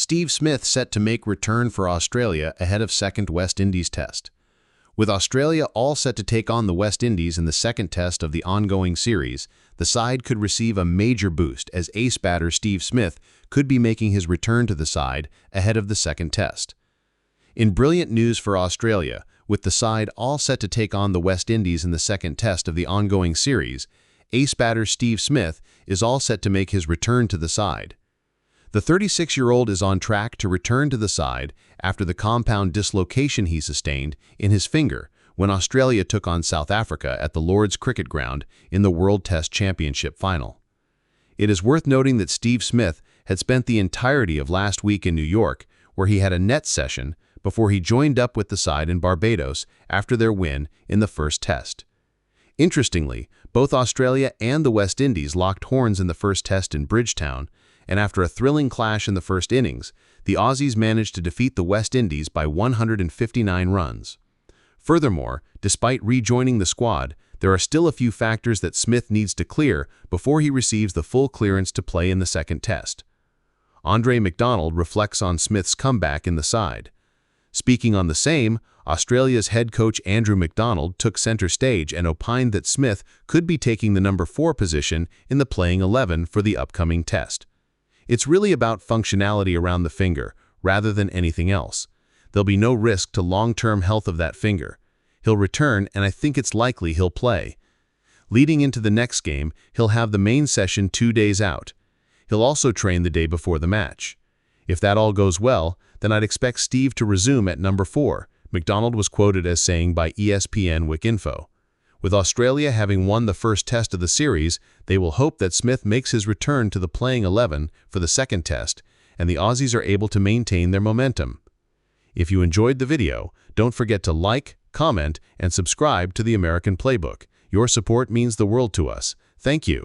Steve Smith set to make return for Australia ahead of second West Indies test. With Australia all set to take on the West Indies in the second test of the ongoing series, the side could receive a major boost as ace batter Steve Smith could be making his return to the side ahead of the second test. In brilliant news for Australia, with the side all set to take on the West Indies in the second test of the ongoing series, ace batter Steve Smith is all set to make his return to the side. The 36-year-old is on track to return to the side after the compound dislocation he sustained in his finger when Australia took on South Africa at the Lord's Cricket Ground in the World Test Championship final. It is worth noting that Steve Smith had spent the entirety of last week in New York, where he had a net session before he joined up with the side in Barbados after their win in the first test. Interestingly, both Australia and the West Indies locked horns in the first test in Bridgetown, and after a thrilling clash in the first innings, the Aussies managed to defeat the West Indies by 159 runs. Furthermore, despite rejoining the squad, there are still a few factors that Smith needs to clear before he receives the full clearance to play in the second test. Andrew McDonald reflects on Smith's comeback in the side. Speaking on the same, Australia's head coach Andrew McDonald took center stage and opined that Smith could be taking the number 4 position in the playing 11 for the upcoming test. It's really about functionality around the finger, rather than anything else. There'll be no risk to long-term health of that finger. He'll return, and I think it's likely he'll play. Leading into the next game, he'll have the main session 2 days out. He'll also train the day before the match. If that all goes well, then I'd expect Steve to resume at number 4, McDonald was quoted as saying by ESPN WickInfo. With Australia having won the first test of the series, they will hope that Smith makes his return to the playing 11 for the second test, and the Aussies are able to maintain their momentum. If you enjoyed the video, don't forget to like, comment, and subscribe to the American Playbook. Your support means the world to us. Thank you.